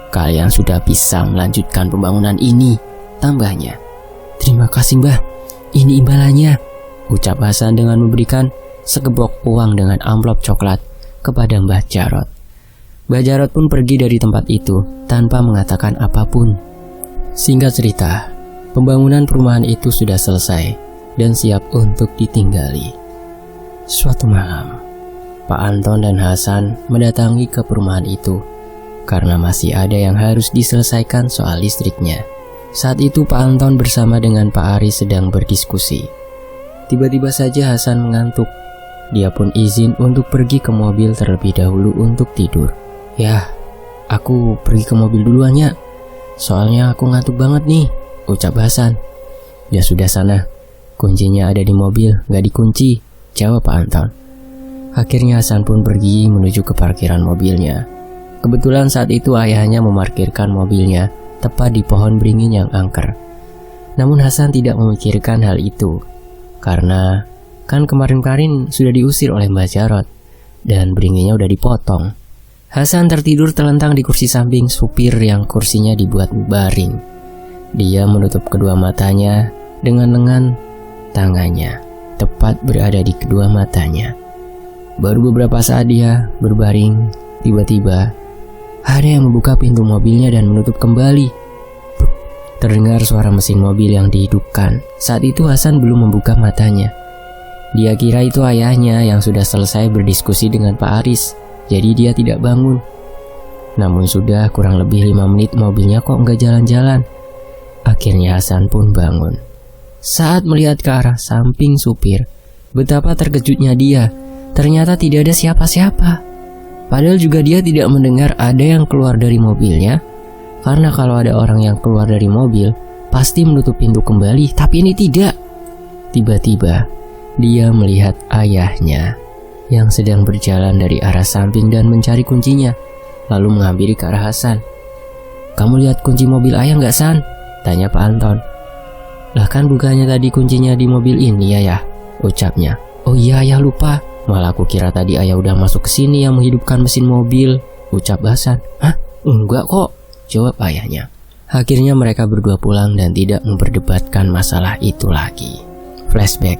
"Kalian sudah bisa melanjutkan pembangunan ini," tambahnya. "Terima kasih Mbah, ini imbalannya," ucap Hasan dengan memberikan segebok uang dengan amplop coklat kepada Mbah Jarot. Mbah Jarot pun pergi dari tempat itu tanpa mengatakan apapun. Singkat cerita, pembangunan perumahan itu sudah selesai dan siap untuk ditinggali. Suatu malam, Pak Anton dan Hasan mendatangi ke perumahan itu karena masih ada yang harus diselesaikan soal listriknya. Saat itu Pak Anton bersama dengan Pak Aris sedang berdiskusi. Tiba-tiba saja Hasan mengantuk. Dia pun izin untuk pergi ke mobil terlebih dahulu untuk tidur. "Ya, aku pergi ke mobil duluan ya. Soalnya aku ngantuk banget nih," ucap Hasan. "Ya sudah sana. Kuncinya ada di mobil, gak dikunci," jawab Pak Anton. Akhirnya Hasan pun pergi menuju ke parkiran mobilnya. Kebetulan saat itu ayahnya memarkirkan mobilnya tepat di pohon beringin yang angker. Namun Hasan tidak memikirkan hal itu, karena kan kemarin-kemarin sudah diusir oleh Mbak Jarot dan beringinnya udah dipotong. Hasan tertidur telentang di kursi samping supir yang kursinya dibuat baring. Dia menutup kedua matanya dengan lengan tangannya tepat berada di kedua matanya. Baru beberapa saat dia berbaring, tiba-tiba ada yang membuka pintu mobilnya dan menutup kembali. Terdengar suara mesin mobil yang dihidupkan. Saat itu Hasan belum membuka matanya. Dia kira itu ayahnya yang sudah selesai berdiskusi dengan Pak Aris, jadi dia tidak bangun. Namun sudah kurang lebih 5 menit mobilnya kok nggak jalan-jalan. Akhirnya Hasan pun bangun. Saat melihat ke arah samping supir, betapa terkejutnya dia. Ternyata tidak ada siapa-siapa. Padahal juga dia tidak mendengar ada yang keluar dari mobilnya. Karena kalau ada orang yang keluar dari mobil, pasti menutup pintu kembali, tapi ini tidak. Tiba-tiba, dia melihat ayahnya yang sedang berjalan dari arah samping dan mencari kuncinya, lalu menghampiri ke arah Hasan. "Kamu lihat kunci mobil ayah nggak, San?" tanya Pak Anton. "Lah kan bukannya tadi kuncinya di mobil ini ya," ucapnya. "Oh iya, ayah lupa. Malah aku kira tadi ayah udah masuk ke sini yang menghidupkan mesin mobil," ucap Hasan. "Hah? Enggak kok," jawab ayahnya. Akhirnya mereka berdua pulang dan tidak memperdebatkan masalah itu lagi. Flashback.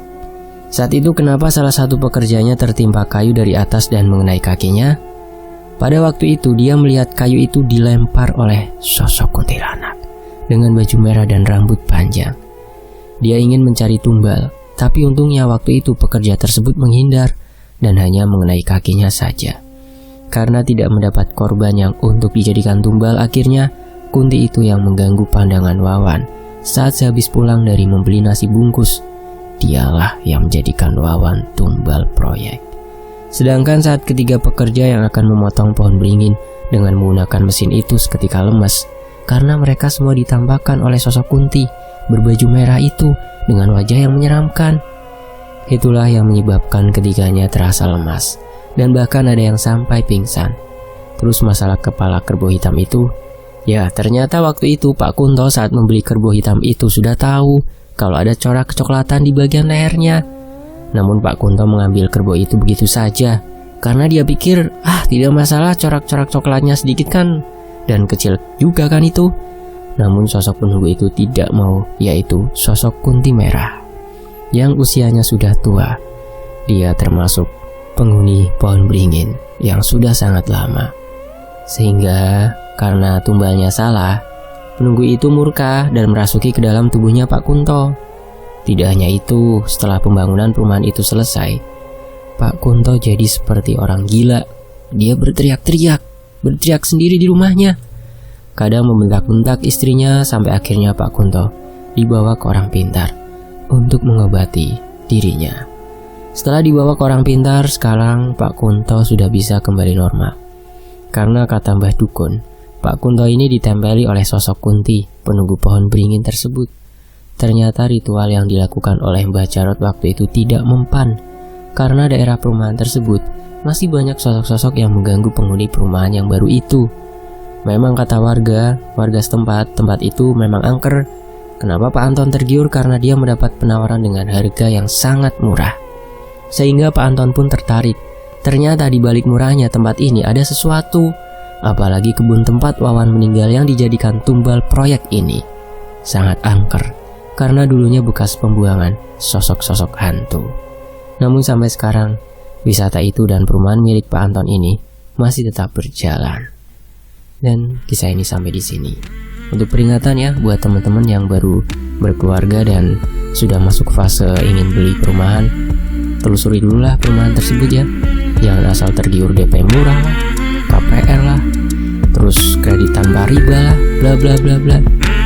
Saat itu kenapa salah satu pekerjanya tertimpa kayu dari atas dan mengenai kakinya? Pada waktu itu dia melihat kayu itu dilempar oleh sosok kuntilanak dengan baju merah dan rambut panjang. Dia ingin mencari tumbal, tapi untungnya waktu itu pekerja tersebut menghindar dan hanya mengenai kakinya saja. Karena tidak mendapat korban yang untuk dijadikan tumbal, akhirnya Kunti itu yang mengganggu pandangan Wawan saat sehabis pulang dari membeli nasi bungkus. Dialah yang menjadikan Wawan tumbal proyek. Sedangkan saat ketiga pekerja yang akan memotong pohon beringin dengan menggunakan mesin itu seketika lemas, karena mereka semua ditampakkan oleh sosok Kunti berbaju merah itu dengan wajah yang menyeramkan. Itulah yang menyebabkan ketiganya terasa lemas, dan bahkan ada yang sampai pingsan. Terus masalah kepala kerbau hitam itu, ya ternyata waktu itu Pak Kunto saat membeli kerbau hitam itu sudah tahu kalau ada corak kecoklatan di bagian lehernya. Namun Pak Kunto mengambil kerbau itu begitu saja, karena dia pikir, tidak masalah, corak-corak coklatnya sedikit kan, dan kecil juga kan itu. Namun sosok penunggu itu tidak mau, yaitu sosok Kunti merah yang usianya sudah tua. Dia termasuk penghuni pohon beringin yang sudah sangat lama. Sehingga karena tumbalnya salah, penunggu itu murka dan merasuki ke dalam tubuhnya Pak Kunto. Tidak hanya itu, setelah pembangunan perumahan itu selesai, Pak Kunto jadi seperti orang gila. Dia berteriak sendiri di rumahnya. Kadang membentak-bentak istrinya sampai akhirnya Pak Kunto dibawa ke orang pintar untuk mengobati dirinya. Setelah dibawa ke orang pintar, sekarang Pak Kunto sudah bisa kembali normal. Karena kata Mbah Dukun, Pak Kunto ini ditempeli oleh sosok Kunti, penunggu pohon beringin tersebut. Ternyata ritual yang dilakukan oleh Mbah Jarot waktu itu tidak mempan, karena daerah perumahan tersebut masih banyak sosok-sosok yang mengganggu penghuni perumahan yang baru itu. Memang kata warga setempat, tempat itu memang angker. Kenapa Pak Anton tergiur? Karena dia mendapat penawaran dengan harga yang sangat murah. Sehingga Pak Anton pun tertarik. Ternyata di balik murahnya tempat ini ada sesuatu. Apalagi kebun tempat Wawan meninggal yang dijadikan tumbal proyek ini sangat angker, karena dulunya bekas pembuangan sosok-sosok hantu. Namun sampai sekarang, wisata itu dan perumahan milik Pak Anton ini masih tetap berjalan. Dan kisah ini sampai di sini. Untuk peringatan ya buat teman-teman yang baru berkeluarga dan sudah masuk fase ingin beli perumahan, telusuri dulu lah perumahan tersebut ya. Jangan asal tergiur DP murah lah, KPR lah, terus kredit tanpa riba lah, bla bla bla bla.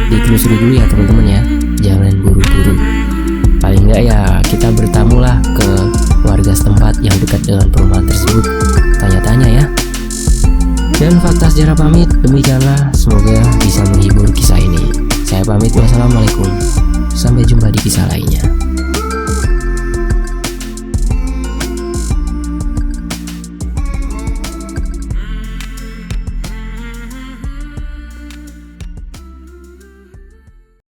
Ditelusuri dulu ya teman-teman ya. Jangan buru-buru. Paling enggak ya kita bertamu lah ke warga setempat yang dekat dengan perumahan tersebut. Tanya-tanya ya. Dan fakta sejarah pamit, demikianlah, semoga bisa menghibur kisah ini. Saya pamit, wassalamualaikum. Sampai jumpa di kisah lainnya.